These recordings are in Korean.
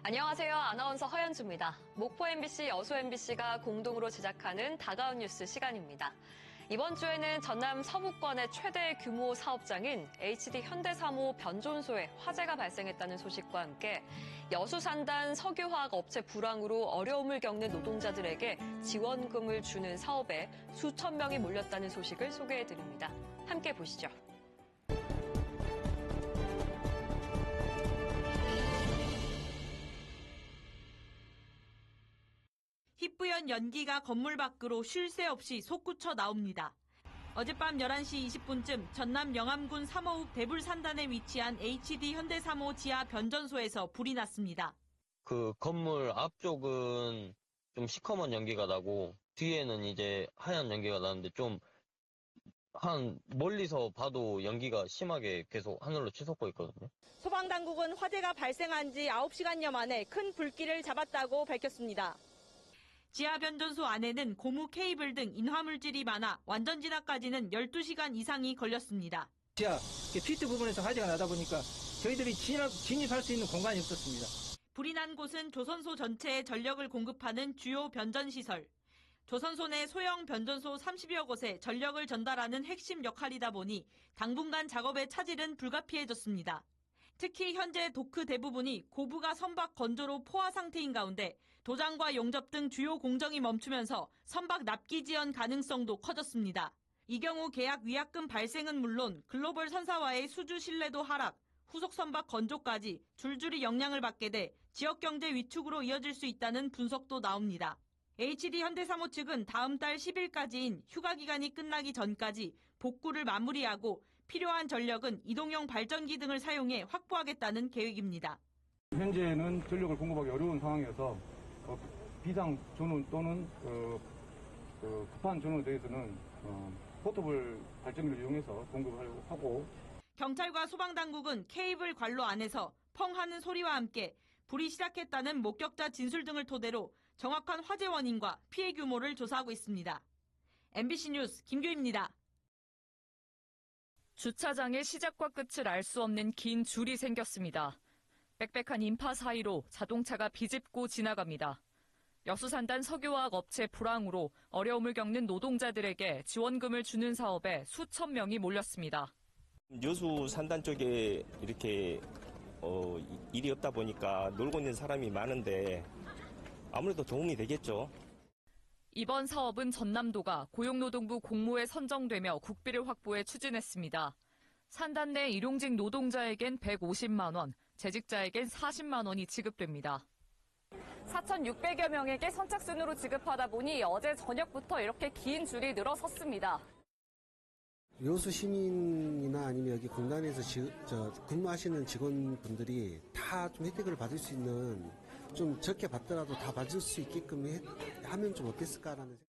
안녕하세요. 아나운서 허연주입니다. 목포 MBC, 여수 MBC가 공동으로 제작하는 다가온 뉴스 시간입니다. 이번 주에는 전남 서부권의 최대 규모 사업장인 HD 현대사모 변전소에 화재가 발생했다는 소식과 함께 여수 산단 석유화학 업체 불황으로 어려움을 겪는 노동자들에게 지원금을 주는 사업에 수천 명이 몰렸다는 소식을 소개해드립니다. 함께 보시죠. 희뿌연 연기가 건물 밖으로 쉴 새 없이 솟구쳐 나옵니다. 어젯밤 11시 20분쯤 전남 영암군 삼호읍 대불산단에 위치한 HD 현대사모 지하 변전소에서 불이 났습니다. 그 건물 앞쪽은 좀 시커먼 연기가 나고 뒤에는 이제 하얀 연기가 나는데 좀 멀리서 봐도 연기가 심하게 계속 하늘로 치솟고 있거든요. 소방당국은 화재가 발생한 지 9시간여 만에 큰 불길을 잡았다고 밝혔습니다. 지하 변전소 안에는 고무 케이블 등 인화물질이 많아 완전 진화까지는 12시간 이상이 걸렸습니다. 지하 피트 부분에서 화재가 나다 보니까 저희들이 진입할 수 있는 공간이 없었습니다. 불이 난 곳은 조선소 전체에 전력을 공급하는 주요 변전시설. 조선소 내 소형 변전소 30여 곳에 전력을 전달하는 핵심 역할이다 보니 당분간 작업의 차질은 불가피해졌습니다. 특히 현재 도크 대부분이 고부가 선박 건조로 포화 상태인 가운데 도장과 용접 등 주요 공정이 멈추면서 선박 납기 지연 가능성도 커졌습니다. 이 경우 계약 위약금 발생은 물론 글로벌 선사와의 수주 신뢰도 하락, 후속 선박 건조까지 줄줄이 영향을 받게 돼 지역 경제 위축으로 이어질 수 있다는 분석도 나옵니다. HD 현대사모 측은 다음 달 10일까지인 휴가 기간이 끝나기 전까지 복구를 마무리하고 필요한 전력은 이동형 발전기 등을 사용해 확보하겠다는 계획입니다. 현재는 전력을 공급하기 어려운 상황이어서 비상 전원 또는 급한 전원에 대해서는 포터블 발전기를 이용해서 공급하려고 하고, 경찰과 소방당국은 케이블 관로 안에서 펑 하는 소리와 함께 불이 시작했다는 목격자 진술 등을 토대로 정확한 화재 원인과 피해 규모를 조사하고 있습니다. MBC 뉴스 김규입니다. 주차장의 시작과 끝을 알 수 없는 긴 줄이 생겼습니다. 빽빽한 인파 사이로 자동차가 비집고 지나갑니다. 여수 산단 석유화학 업체 불황으로 어려움을 겪는 노동자들에게 지원금을 주는 사업에 수천 명이 몰렸습니다. 여수 산단 쪽에 이렇게 일이 없다 보니까 놀고 있는 사람이 많은데 아무래도 도움이 되겠죠. 이번 사업은 전남도가 고용노동부 공모에 선정되며 국비를 확보해 추진했습니다. 산단 내 일용직 노동자에겐 150만 원, 재직자에겐 40만 원이 지급됩니다. 4,600여 명에게 선착순으로 지급하다 보니 어제 저녁부터 이렇게 긴 줄이 늘어섰습니다. 여수 시민이나 아니면 여기 공단에서 근무하시는 직원분들이 다 좀 혜택을 받을 수 있는, 좀 적게 받더라도 다 받을 수 있게끔 하면 좀 어땠을까라는 생각.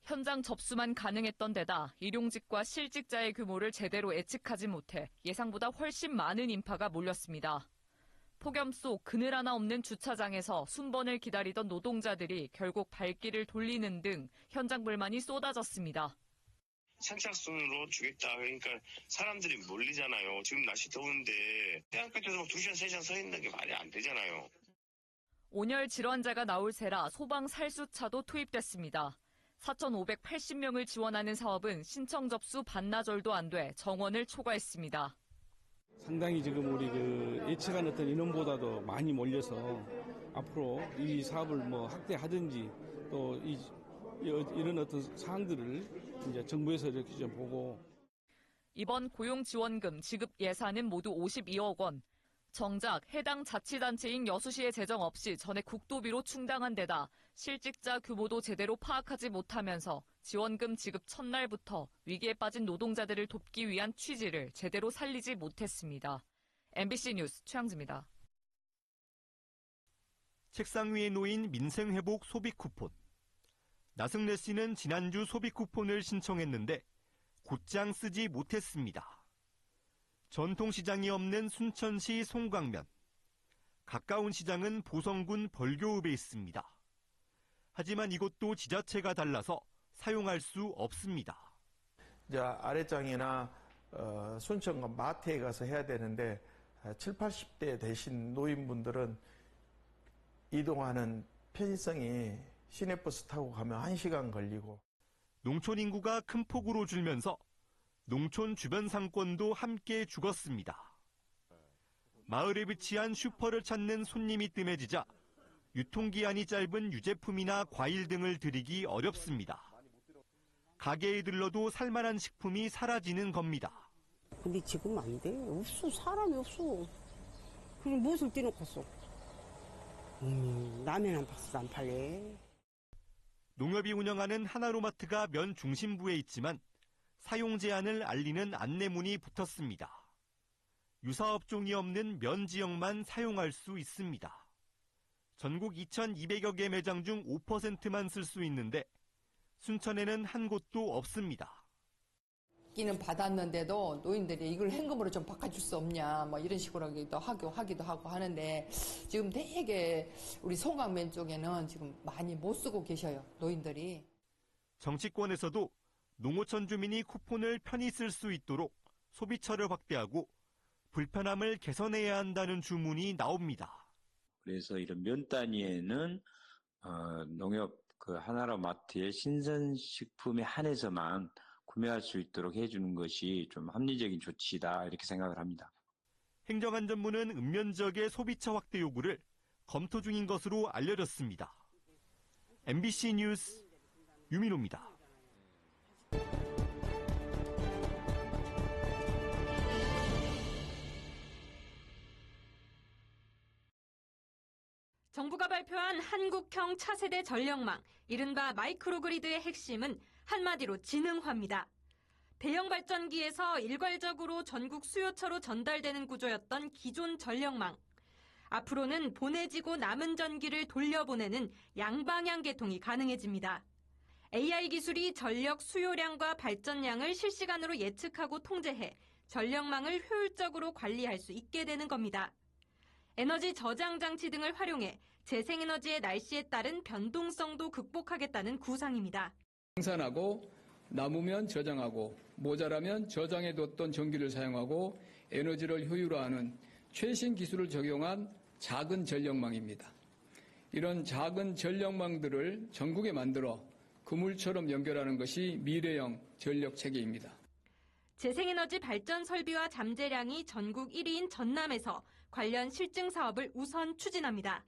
현장 접수만 가능했던 데다 일용직과 실직자의 규모를 제대로 예측하지 못해 예상보다 훨씬 많은 인파가 몰렸습니다. 폭염 속 그늘 하나 없는 주차장에서 순번을 기다리던 노동자들이 결국 발길을 돌리는 등 현장 불만이 쏟아졌습니다. 선착순으로 주겠다. 그러니까 사람들이 몰리잖아요. 지금 날씨 더운데 해안 끝에서 2시간, 3시간 서 있는 게 말이 안 되잖아요. 온열 질환자가 나올 새라 소방 살수차도 투입됐습니다. 4,580명을 지원하는 사업은 신청 접수 반나절도 안 돼 정원을 초과했습니다. 상당히 지금 우리 예측한 어떤 인원보다도 많이 몰려서 앞으로 이 사업을 확대하든지 또 이런 어떤 사항들을 이제 정부에서 이렇게 좀 보고. 이번 고용지원금 지급 예산은 모두 52억 원. 정작 해당 자치단체인 여수시의 재정 없이 전액 국도비로 충당한 데다 실직자 규모도 제대로 파악하지 못하면서 지원금 지급 첫날부터 위기에 빠진 노동자들을 돕기 위한 취지를 제대로 살리지 못했습니다. MBC 뉴스 최양지입니다. 책상 위에 놓인 민생회복 소비 쿠폰. 나승래 씨는 지난주 소비 쿠폰을 신청했는데 곧장 쓰지 못했습니다. 전통시장이 없는 순천시 송광면. 가까운 시장은 보성군 벌교읍에 있습니다. 하지만 이곳도 지자체가 달라서 사용할 수 없습니다. 아래장이나 순천과 마트에 가서 해야 되는데 70, 80대 되신 노인분들은 이동하는 편의성이 시내버스 타고 가면 1시간 걸리고. 농촌 인구가 큰 폭으로 줄면서 농촌 주변 상권도 함께 죽었습니다. 마을에 위치한 슈퍼를 찾는 손님이 뜸해지자 유통기한이 짧은 유제품이나 과일 등을 드리기 어렵습니다. 가게에 들러도 살만한 식품이 사라지는 겁니다. 근데 지금 안 돼. 없어. 사람이 없어. 그럼 무엇을 떼놓고 써? 라면 한 박스도 안 팔래. 농협이 운영하는 하나로마트가 면 중심부에 있지만 사용 제한을 알리는 안내문이 붙었습니다. 유사업종이 없는 면 지역만 사용할 수 있습니다. 전국 2,200여 개 매장 중 5%만 쓸 수 있는데 순천에는 한 곳도 없습니다. 끼는 받았는데도 노인들이 이걸 현금으로 좀 바꿔줄 수 없냐 뭐 이런 식으로 하기도 하고 하는데 지금 되게 우리 송강면 쪽에는 지금 많이 못 쓰고 계셔요, 노인들이. 정치권에서도 농어촌 주민이 쿠폰을 편히 쓸 수 있도록 소비처를 확대하고 불편함을 개선해야 한다는 주문이 나옵니다. 그래서 이런 면 단위에는 농협 하나로마트의 신선식품에 한해서만 구매할 수 있도록 해주는 것이 좀 합리적인 조치다 이렇게 생각을 합니다. 행정안전부는 읍면 지역의 소비처 확대 요구를 검토 중인 것으로 알려졌습니다. MBC 뉴스 유민호입니다. 정부가 발표한 한국형 차세대 전력망, 이른바 마이크로그리드의 핵심은 한마디로 지능화입니다. 대형 발전기에서 일괄적으로 전국 수요처로 전달되는 구조였던 기존 전력망. 앞으로는 보내지고 남은 전기를 돌려보내는 양방향 개통이 가능해집니다. AI 기술이 전력 수요량과 발전량을 실시간으로 예측하고 통제해 전력망을 효율적으로 관리할 수 있게 되는 겁니다. 에너지 저장 장치 등을 활용해 재생에너지의 날씨에 따른 변동성도 극복하겠다는 구상입니다. 생산하고 남으면 저장하고 모자라면 저장해뒀던 전기를 사용하고 에너지를 효율화하는 최신 기술을 적용한 작은 전력망입니다. 이런 작은 전력망들을 전국에 만들어 그물처럼 연결하는 것이 미래형 전력 체계입니다. 재생에너지 발전 설비와 잠재량이 전국 1위인 전남에서 관련 실증 사업을 우선 추진합니다.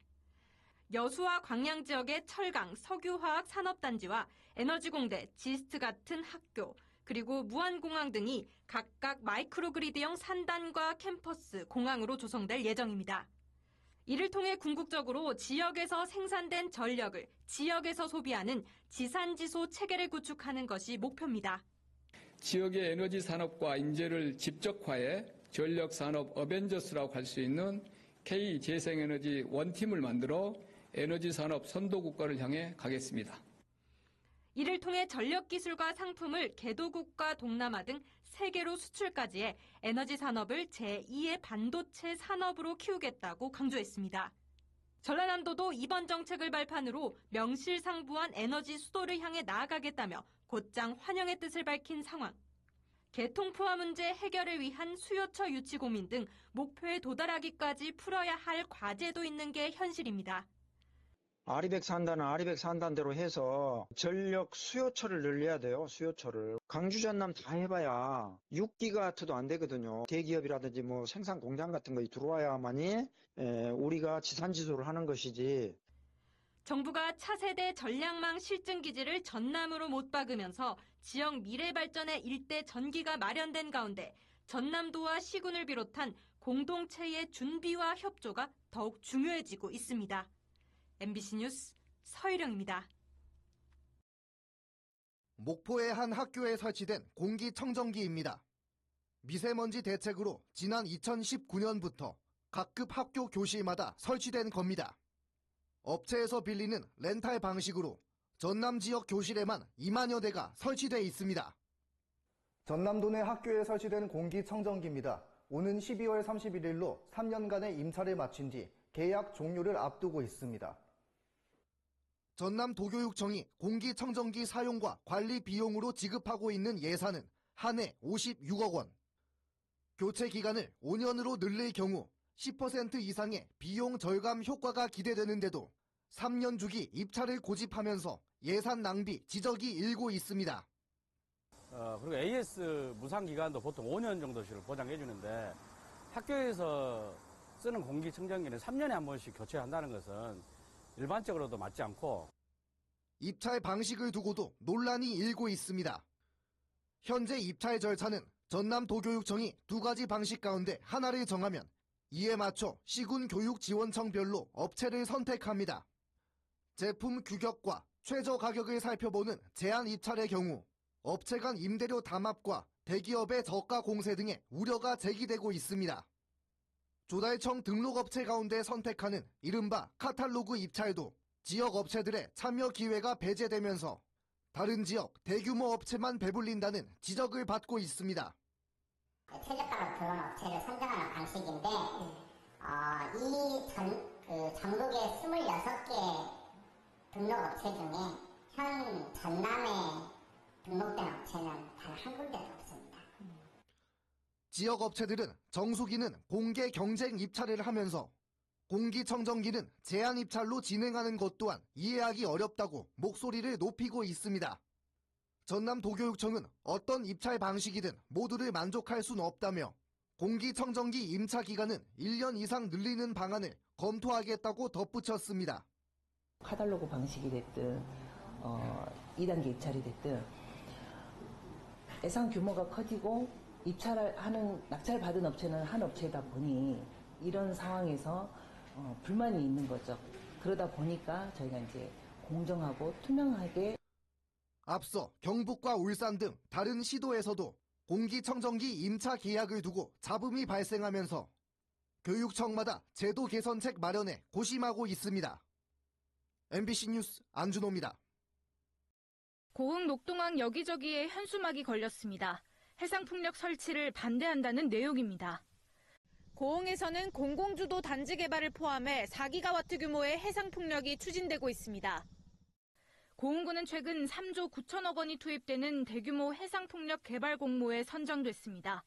여수와 광양 지역의 철강, 석유화학 산업단지와 에너지공대, 지스트 같은 학교, 그리고 무안공항 등이 각각 마이크로그리드형 산단과 캠퍼스, 공항으로 조성될 예정입니다. 이를 통해 궁극적으로 지역에서 생산된 전력을 지역에서 소비하는 지산지소 체계를 구축하는 것이 목표입니다. 지역의 에너지 산업과 인재를 집적화해 전력 산업 어벤져스라고 할 수 있는 K 재생에너지 원팀을 만들어 에너지 산업 선도 국가를 향해 가겠습니다. 이를 통해 전력 기술과 상품을 개도국과 동남아 등 세계로 수출까지 해 에너지 산업을 제2의 반도체 산업으로 키우겠다고 강조했습니다. 전라남도도 이번 정책을 발판으로 명실상부한 에너지 수도를 향해 나아가겠다며 곧장 환영의 뜻을 밝힌 상황. 개통포화 문제 해결을 위한 수요처 유치 고민 등 목표에 도달하기까지 풀어야 할 과제도 있는 게 현실입니다. 아리백 산단은 아리백 산단대로 해서 전력 수요처를 늘려야 돼요. 수요처를. 강주 전남 다 해봐야 6기가와트도 안 되거든요. 대기업이라든지 뭐 생산 공장 같은 거 들어와야만이 우리가 지산지소를 하는 것이지. 정부가 차세대 전략망 실증기지를 전남으로 못 박으면서 지역 미래 발전의 일대 전기가 마련된 가운데 전남도와 시군을 비롯한 공동체의 준비와 협조가 더욱 중요해지고 있습니다. MBC 뉴스 서유령입니다. 목포의 한 학교에 설치된 공기청정기입니다. 미세먼지 대책으로 지난 2019년부터 각급 학교 교실마다 설치된 겁니다. 업체에서 빌리는 렌탈 방식으로 전남 지역 교실에만 2만여 대가 설치돼 있습니다. 전남도 내 학교에 설치된 공기청정기입니다. 오는 12월 31일로 3년간의 임차를 마친 뒤 계약 종료를 앞두고 있습니다. 전남도교육청이 공기청정기 사용과 관리 비용으로 지급하고 있는 예산은 한 해 56억 원. 교체 기간을 5년으로 늘릴 경우 10% 이상의 비용 절감 효과가 기대되는데도 3년 주기 입찰을 고집하면서 예산 낭비 지적이 일고 있습니다. 그리고 AS 무상 기간도 보통 5년 정도씩을 보장해 주는데 학교에서 쓰는 공기청정기는 3년에 한 번씩 교체한다는 것은 일반적으로도 맞지 않고 입찰 방식을 두고도 논란이 일고 있습니다. 현재 입찰 절차는 전남도교육청이 2가지 방식 가운데 하나를 정하면 이에 맞춰 시군교육지원청별로 업체를 선택합니다. 제품 규격과 최저 가격을 살펴보는 제한 입찰의 경우 업체 간 임대료 담합과 대기업의 저가 공세 등의 우려가 제기되고 있습니다. 조달청 등록업체 가운데 선택하는 이른바 카탈로그 입찰도 지역 업체들의 참여 기회가 배제되면서 다른 지역 대규모 업체만 배불린다는 지적을 받고 있습니다. 최저가로 들어온 업체를 선정하는 방식인데 이 전국의 26개 등록업체 중에 현 전남에 등록된 업체는 단 한 군데도 없습니다. 지역 업체들은 정수기는 공개 경쟁 입찰을 하면서 공기청정기는 제한 입찰로 진행하는 것 또한 이해하기 어렵다고 목소리를 높이고 있습니다. 전남도교육청은 어떤 입찰 방식이든 모두를 만족할 수는 없다며 공기청정기 임차 기간은 1년 이상 늘리는 방안을 검토하겠다고 덧붙였습니다. 카탈로그 방식이 됐든 2단계 입찰이 됐든 예상 규모가 커지고 낙찰 받은 업체는 한 업체다 보니 이런 상황에서 불만이 있는 거죠. 그러다 보니까 저희가 이제 공정하고 투명하게 앞서 경북과 울산 등 다른 시도에서도 공기청정기 임차 계약을 두고 잡음이 발생하면서 교육청마다 제도 개선책 마련에 고심하고 있습니다. MBC 뉴스 안준호입니다. 고흥 녹동항 여기저기에 현수막이 걸렸습니다. 해상풍력 설치를 반대한다는 내용입니다. 고흥에서는 공공주도 단지 개발을 포함해 4기가와트 규모의 해상풍력이 추진되고 있습니다. 고흥구는 최근 3조 9천억 원이 투입되는 대규모 해상풍력 개발 공모에 선정됐습니다.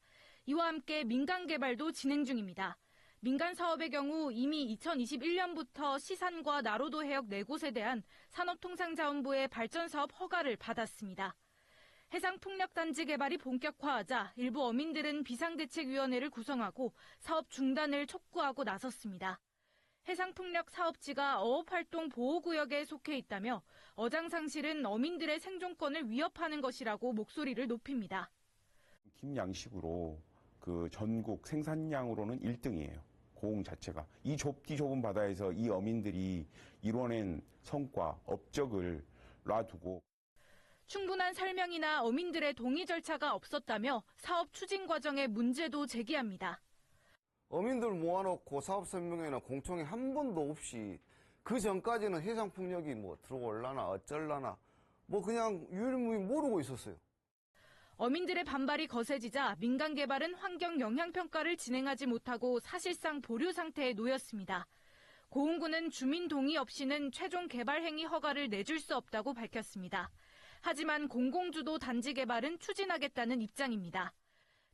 이와 함께 민간 개발도 진행 중입니다. 민간 사업의 경우 이미 2021년부터 시산과 나로도 해역 4곳에 대한 산업통상자원부의 발전사업 허가를 받았습니다. 해상풍력단지 개발이 본격화하자 일부 어민들은 비상대책위원회를 구성하고 사업 중단을 촉구하고 나섰습니다. 해상풍력 사업지가 어업활동 보호구역에 속해 있다며 어장상실은 어민들의 생존권을 위협하는 것이라고 목소리를 높입니다. 김양식으로 그 전국 생산량으로는 1등이에요. 고흥 자체가. 이 좁은 바다에서 이 어민들이 이뤄낸 성과, 업적을 놔두고 충분한 설명이나 어민들의 동의 절차가 없었다며 사업 추진 과정에 문제도 제기합니다. 어민들 모아놓고 사업 설명회나 공청회 한 번도 없이 그 전까지는 해상풍력이 들어올라나 어쩔라나 그냥 유일무이히 모르고 있었어요. 어민들의 반발이 거세지자 민간 개발은 환경 영향 평가를 진행하지 못하고 사실상 보류 상태에 놓였습니다. 고흥구는 주민 동의 없이는 최종 개발 행위 허가를 내줄 수 없다고 밝혔습니다. 하지만 공공주도 단지 개발은 추진하겠다는 입장입니다.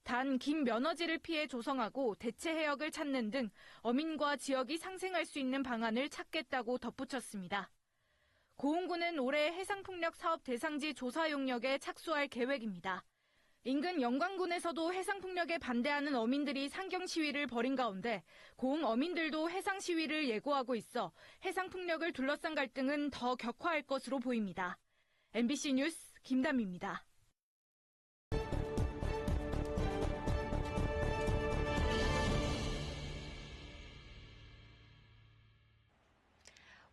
단 긴 면허지를 피해 조성하고 대체 해역을 찾는 등 어민과 지역이 상생할 수 있는 방안을 찾겠다고 덧붙였습니다. 고흥구는 올해 해상풍력 사업 대상지 조사 용역에 착수할 계획입니다. 인근 영광군에서도 해상풍력에 반대하는 어민들이 상경 시위를 벌인 가운데 고흥 어민들도 해상 시위를 예고하고 있어 해상풍력을 둘러싼 갈등은 더 격화할 것으로 보입니다. MBC 뉴스 김담입니다.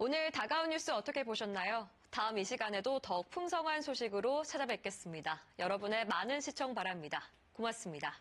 오늘 다가온 뉴스 어떻게 보셨나요? 다음 이 시간에도 더욱 풍성한 소식으로 찾아뵙겠습니다. 여러분의 많은 시청 바랍니다. 고맙습니다.